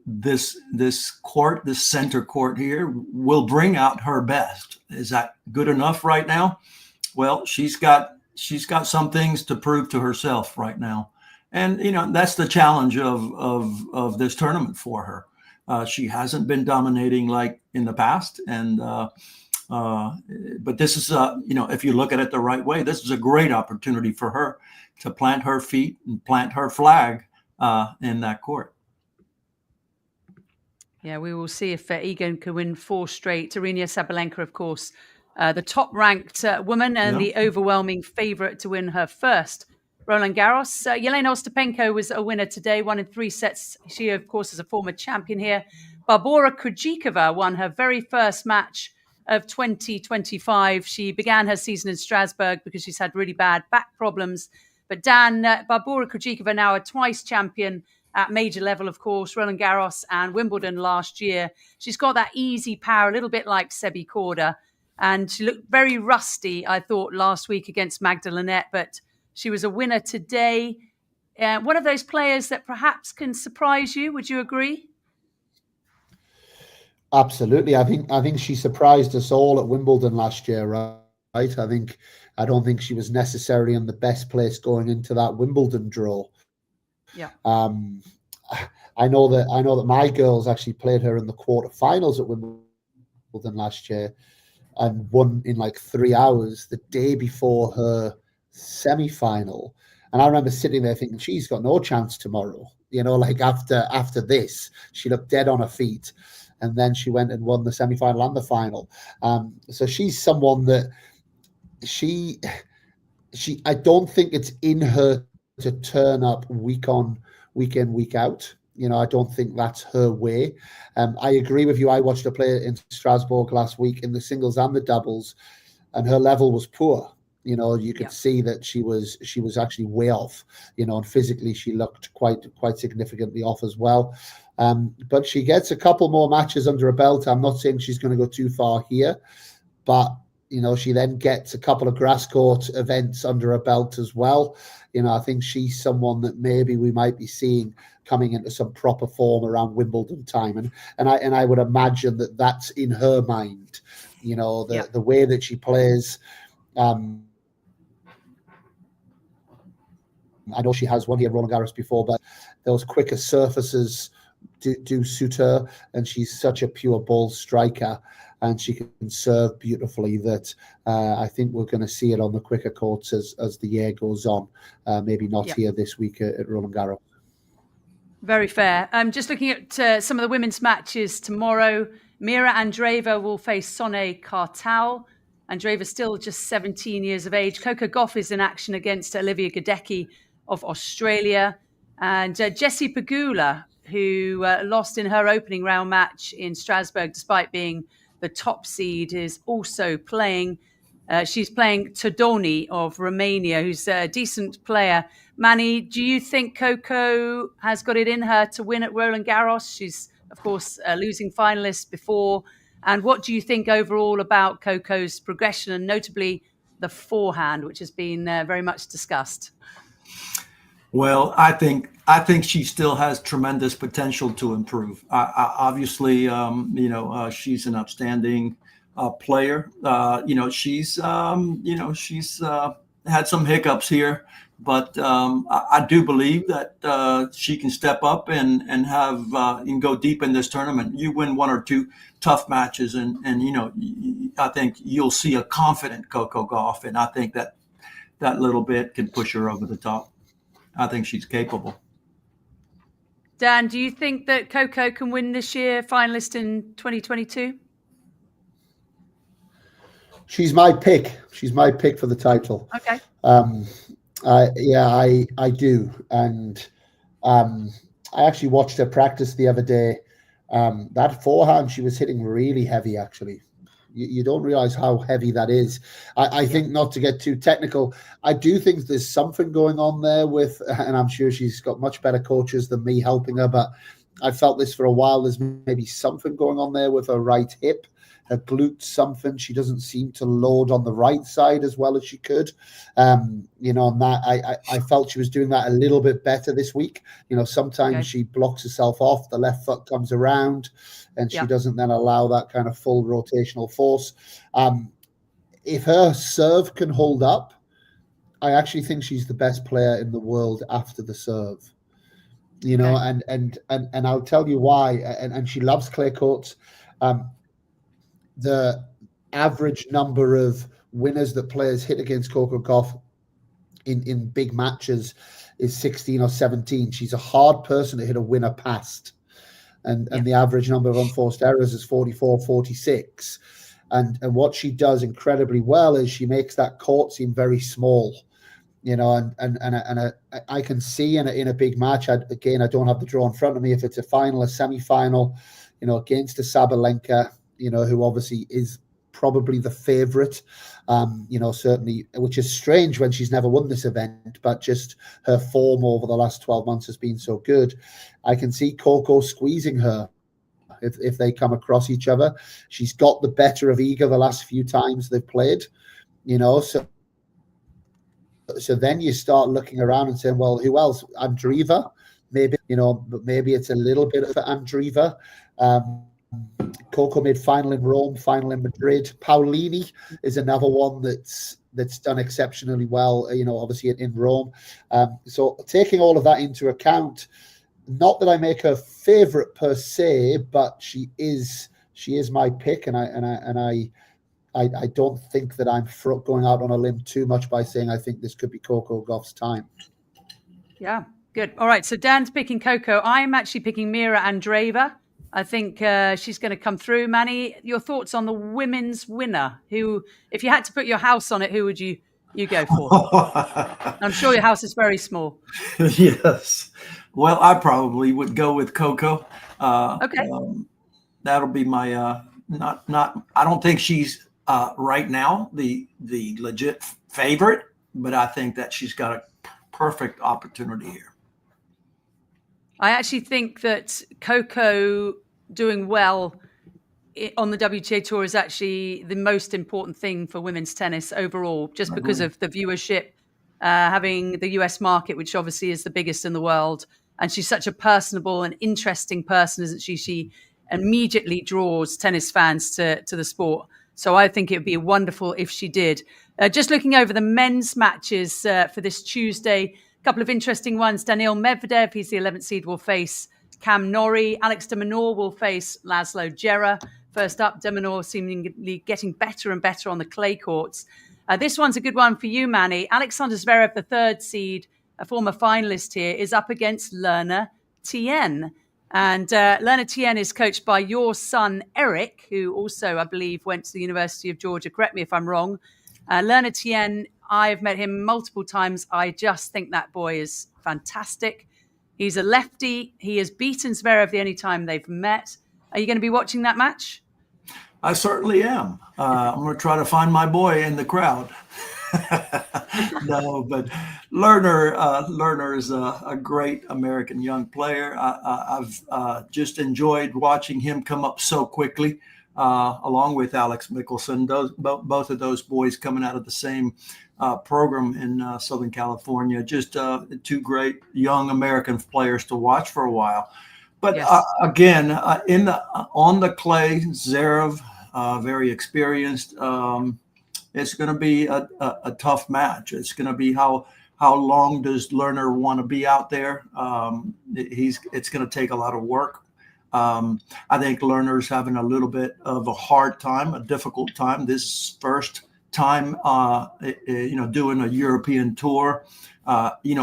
This court, this center court here, will bring out her best. Is that good enough right now? Well, she's got some things to prove to herself right now, and that's the challenge of this tournament for her. She hasn't been dominating like in the past, and but this is if you look at it the right way, this is a great opportunity for her to plant her feet and plant her flag in that court. Yeah, we will see if Egan can win 4 straight. Aryna Sabalenka, of course, the top-ranked woman and the overwhelming favourite to win her first Roland Garros. Jelena Ostapenko was a winner today, won in 3 sets. She, of course, is a former champion here. Barbora Krejcikova won her very first match of 2025. She began her season in Strasbourg because she's had really bad back problems. But Dan, Barbora Krejcikova, now a twice champion at major level, of course, Roland Garros and Wimbledon last year. She's got that easy power, a little bit like Sebi Korda. And she looked very rusty, I thought, last week against Magdalene, but she was a winner today. One of those players that perhaps can surprise you. Would you agree? Absolutely. I think she surprised us all at Wimbledon last year, right? I don't think she was necessarily in the best place going into that Wimbledon draw. Yeah. I know that my girls actually played her in the quarterfinals at Wimbledon last year and won in like 3 hours the day before her semi-final. And I remember sitting there thinking, she's got no chance tomorrow. Like after this, she looked dead on her feet. And then she went and won the semi-final and the final. So she's someone that I don't think it's in her to turn up week in, week out. I don't think that's her way. I agree with you. I watched her play in Strasbourg last week in the singles and the doubles, and her level was poor. You could see that she was actually way off. And physically she looked quite significantly off as well. But she gets a couple more matches under her belt. I'm not saying she's going to go too far here, but she then gets a couple of grass court events under her belt as well. I think she's someone that maybe we might be seeing coming into some proper form around Wimbledon time. And I would imagine that that's in her mind, the way that she plays. I know she has won here at Roland Garros before, but those quicker surfaces do suit her, and she's such a pure ball striker, and she can serve beautifully that I think we're going to see it on the quicker courts as the year goes on. Maybe not here this week at Roland Garros. Very fair. Just looking at some of the women's matches tomorrow, Mira Andreeva will face Sonne Kartal. Andreeva's still just 17 years of age. Coco Gauff is in action against Olivia Gadecki of Australia. And Jessie Pegula, who lost in her opening round match in Strasbourg despite being the top seed, is also playing. She's playing Todoni of Romania, who's a decent player. Manny, do you think Coco has got it in her to win at Roland Garros? She's, of course, a losing finalist before. And what do you think overall about Coco's progression, and notably the forehand, which has been very much discussed? Well, I think she still has tremendous potential to improve. Obviously, she's an outstanding player. She's had some hiccups here, but I do believe that she can step up and go deep in this tournament. You win 1 or 2 tough matches, and I think you'll see a confident Coco Gauff, and I think that little bit can push her over the top. I think she's capable. Dan, do you think that Coco can win this year, finalist in 2022? She's my pick. She's my pick for the title. Okay. I do. And I actually watched her practice the other day. That forehand she was hitting really heavy, actually. You don't realize how heavy that is. I think, not to get too technical, I do think there's something going on there with, and I'm sure she's got much better coaches than me helping her, but I felt this for a while. There's maybe something going on there with her right hip, her glute, something. She doesn't seem to load on the right side as well as she could. And that I felt she was doing that a little bit better this week. Sometimes she blocks herself off, the left foot comes around, and she doesn't then allow that kind of full rotational force. If her serve can hold up, I actually think she's the best player in the world after the serve. And I'll tell you why. And she loves clay courts. The average number of winners that players hit against Coco Gauff in big matches is 16 or 17. She's a hard person to hit a winner past. And the average number of unforced errors is 44, 46. And what she does incredibly well is she makes that court seem very small. And I can see in a big match, I don't have the draw in front of me, if it's a final, a semi-final, against a Sabalenka, who obviously is probably the favorite, certainly, which is strange when she's never won this event, but just her form over the last 12 months has been so good. I can see Coco squeezing her if they come across each other. She's got the better of Iga the last few times they've played, so then you start looking around and saying, well, who else? Andreeva, maybe, but maybe it's a little bit of Andreeva. Coco made final in Rome, final in Madrid. Paolini is another one that's done exceptionally well, obviously in Rome. So taking all of that into account, not that I make her favorite per se, but she is my pick, and I don't think that I'm going out on a limb too much by saying I think this could be Coco Gauff's time. Yeah, good. All right, so Dan's picking Coco. I'm actually picking Mira Andreeva. I think she's going to come through. Manny, your thoughts on the women's winner? Who, if you had to put your house on it, who would you go for? I'm sure your house is very small. Yes. Well, I probably would go with Coco. Okay. That'll be my not. I don't think she's right now the legit favorite, but I think that she's got a perfect opportunity here. I actually think that Coco doing well on the WTA Tour is actually the most important thing for women's tennis overall, just because of the viewership, having the US market, which obviously is the biggest in the world. And she's such a personable and interesting person, isn't she? She immediately draws tennis fans to the sport. So I think it would be wonderful if she did. Just looking over the men's matches for this Tuesday, a couple of interesting ones. Daniil Medvedev, he's the 11th seed, will face Cam Norrie. Alex de Minaur will face Laszlo Djere. First up, de Minaur seemingly getting better and better on the clay courts. This one's a good one for you, Manny. Alexander Zverev, the 3rd seed, a former finalist here, is up against Lerner Tien. And Lerner Tien is coached by your son, Eric, who also, I believe, went to the University of Georgia. Correct me if I'm wrong. Lerner Tien, I've met him multiple times. I just think that boy is fantastic. He's a lefty. He has beaten Zverev the only time they've met. Are you going to be watching that match? I certainly am. I'm going to try to find my boy in the crowd. No, but Lerner is a great American young player. I've just enjoyed watching him come up so quickly, along with Alex Mickelson. Both of those boys coming out of the same program in Southern California. Just 2 great young American players to watch for a while. But yes. Again, on the clay, Zverev, very experienced. It's going to be a tough match. It's going to be how long does Lerner want to be out there? It's going to take a lot of work. I think Lerner's having a little bit of a hard time, a difficult time. This first time, doing a European tour.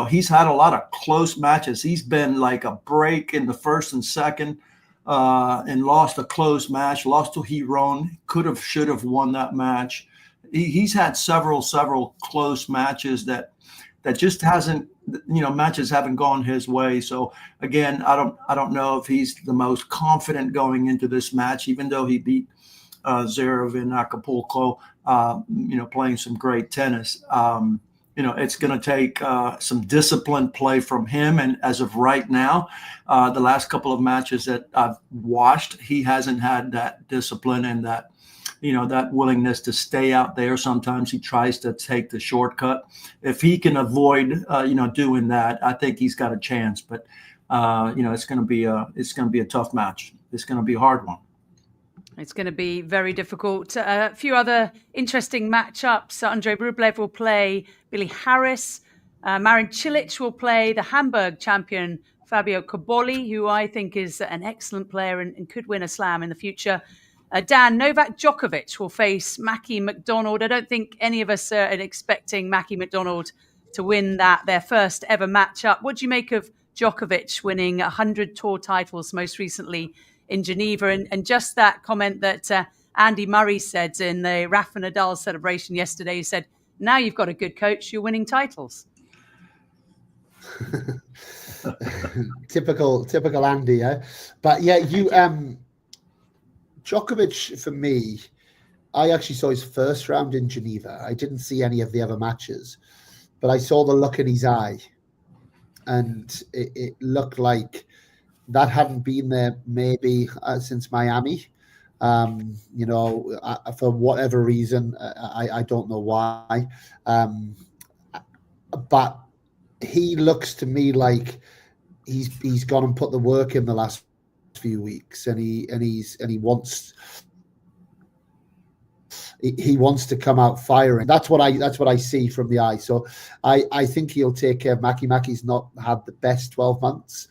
He's had a lot of close matches. He's been like a break in the first and second, and lost a close match, lost to Giron, should have won that match. He's had several close matches that just hasn't, matches haven't gone his way. So again, I don't know if he's the most confident going into this match, even though he beat Zverev in Acapulco, playing some great tennis. It's going to take some disciplined play from him. And as of right now, the last couple of matches that I've watched, he hasn't had that discipline and that willingness to stay out there. Sometimes he tries to take the shortcut. If he can avoid, doing that, I think he's got a chance. But it's going to be a tough match. It's going to be a hard one. It's going to be very difficult. A few other interesting matchups. Andrei Rublev will play Billy Harris. Marin Cilic will play the Hamburg champion Fabio Cobolli, who I think is an excellent player and could win a slam in the future. Dan, Novak Djokovic will face Mackie McDonald. I don't think any of us are expecting Mackie McDonald to win their first ever matchup. What do you make of Djokovic winning 100 tour titles most recently in Geneva, and just that comment that Andy Murray said in the Rafa Nadal celebration yesterday? He said, "Now you've got a good coach, you're winning titles." typical Andy, yeah. But yeah, Djokovic, for me, I actually saw his first round in Geneva. I didn't see any of the other matches, but I saw the look in his eye, and it looked like that hadn't been there maybe since Miami. For whatever reason, I don't know why. But he looks to me like he's gone and put the work in the last few weeks, and he wants to come out firing. That's what I see from the eye. So I think he'll take care of Mackie. Mackie's not had the best 12 months.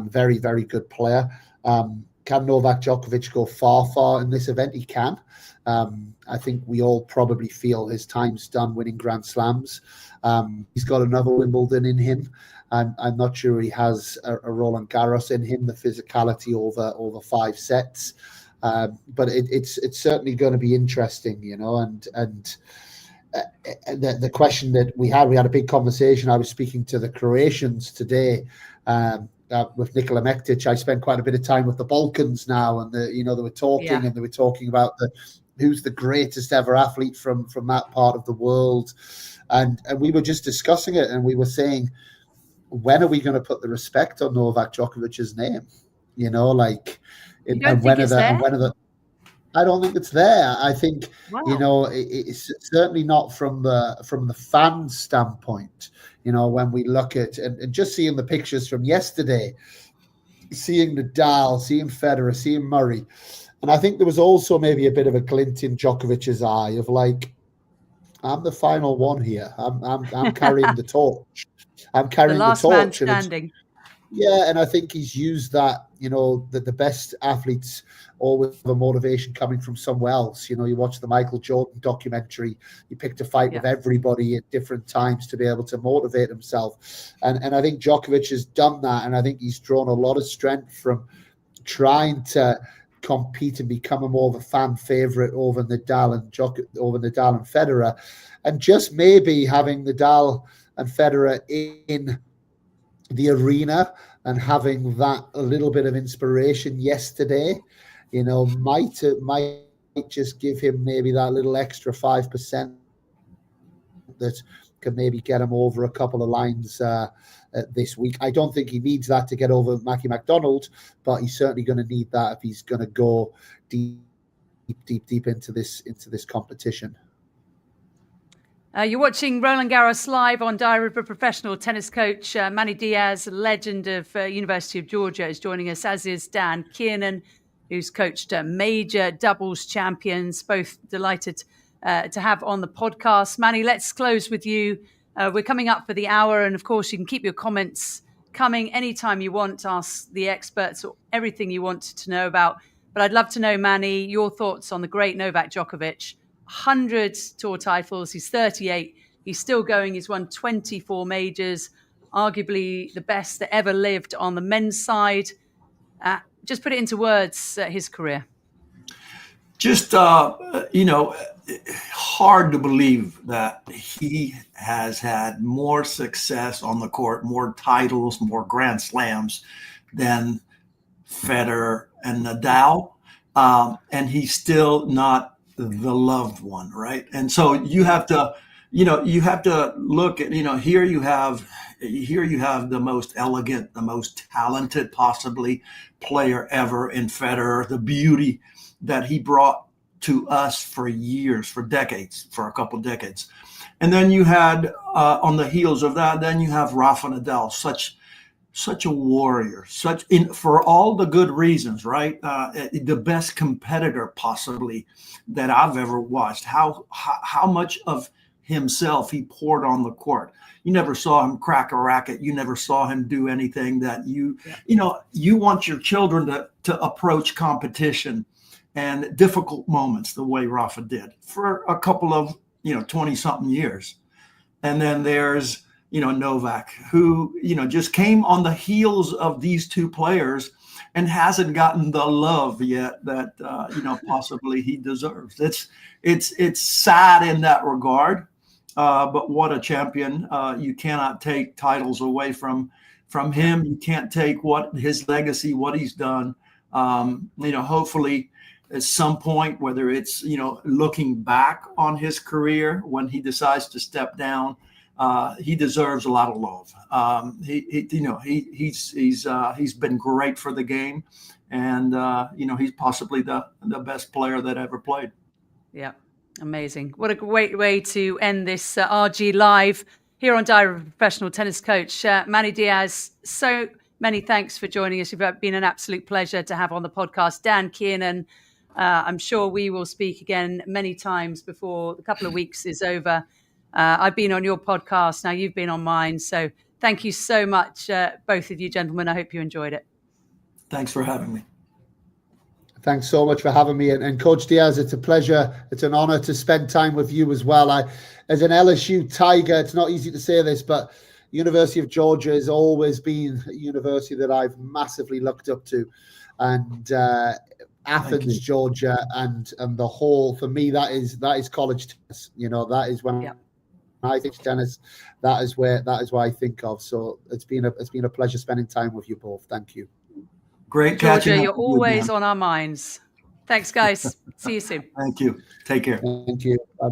Very, very good player. Can Novak Djokovic go far in this event? He can. I think we all probably feel his time's done winning Grand Slams. He's got another Wimbledon in him. I'm not sure he has a Roland Garros in him, the physicality over 5 sets. But it's certainly going to be interesting, and the question that we had a big conversation. I was speaking to the Croatians today, with Nikola Mektic. I spent quite a bit of time with the Balkans now, and they were talking, and they were talking about who's the greatest ever athlete from that part of the world, and we were just discussing it, and we were saying, when are we going to put the respect on Novak Djokovic's name? I don't think it's there. I think, it's certainly not from the fan standpoint. When we look at and just seeing the pictures from yesterday, seeing Nadal, seeing Federer, seeing Murray, and I think there was also maybe a bit of a glint in Djokovic's eye of like, I'm the final one here. I'm carrying the torch. I'm carrying the torch. The last man standing. Yeah, and I think he's used that, that the best athletes always have a motivation coming from somewhere else. You watch the Michael Jordan documentary, he picked a fight with everybody at different times to be able to motivate himself. And I think Djokovic has done that, and I think he's drawn a lot of strength from trying to compete and become a more of a fan favorite over Nadal and Federer, and just maybe having Nadal and Federer in the arena and having that a little bit of inspiration yesterday, might just give him maybe that little extra 5% that can maybe get him over a couple of lines this week. I don't think he needs that to get over Mackie McDonald, but he's certainly going to need that if he's going to go deep into this competition. You're watching Roland Garros live on Diary of a Professional Tennis Coach. Manny Diaz, legend of University of Georgia, is joining us, as is Dan Kiernan, who's coached major doubles champions. Both delighted to have on the podcast. Manny, let's close with you. We're coming up for the hour, and of course, you can keep your comments coming anytime you want. Ask the experts or everything you want to know about. But I'd love to know, Manny, your thoughts on the great Novak Djokovic. 100 tour titles. He's 38. He's still going. He's won 24 majors, arguably the best that ever lived on the men's side. Just put it into words, his career. Just, hard to believe that he has had more success on the court, more titles, more Grand Slams than Federer and Nadal. and he's still not the loved one, right? And so you have to, you have to look at, here you have the most elegant, the most talented possibly player ever in Federer, the beauty that he brought to us for years, for decades, for a couple decades. And then you had, on the heels of that, then you have Rafa Nadal, such a warrior, for all the good reasons, right? The best competitor possibly that I've ever watched. How much of himself he poured on the court. You never saw him crack a racket. You never saw him do anything that you want your children to approach competition and difficult moments the way Rafa did for a couple of 20-something years. And then there's Novak, who just came on the heels of these two players and hasn't gotten the love yet that possibly he deserves. It's sad in that regard, but what a champion! You cannot take titles away from him. You can't take what his legacy, what he's done. Hopefully, at some point, whether it's looking back on his career when he decides to step down, he deserves a lot of love. He's been great for the game, and he's possibly the best player that ever played. Yeah, amazing! What a great way to end this RG Live here on Diary of a Professional Tennis Coach. Manny Diaz, so many thanks for joining us. You've been an absolute pleasure to have on the podcast. Dan Kiernan, I'm sure we will speak again many times before the couple of weeks is over. I've been on your podcast. Now you've been on mine. So thank you so much, both of you gentlemen. I hope you enjoyed it. Thanks for having me. Thanks so much for having me. And Coach Diaz, it's a pleasure. It's an honor to spend time with you as well. As an LSU Tiger, it's not easy to say this, but University of Georgia has always been a university that I've massively looked up to. And Athens, Georgia, and the whole, for me, that is college tennis. That is when I think tennis. That is what I think of. So it's been a pleasure spending time with you both. Thank you. Great catching up. Georgia, you're always on our minds. Thanks, guys. See you soon. Thank you. Take care. Thank you. Bye.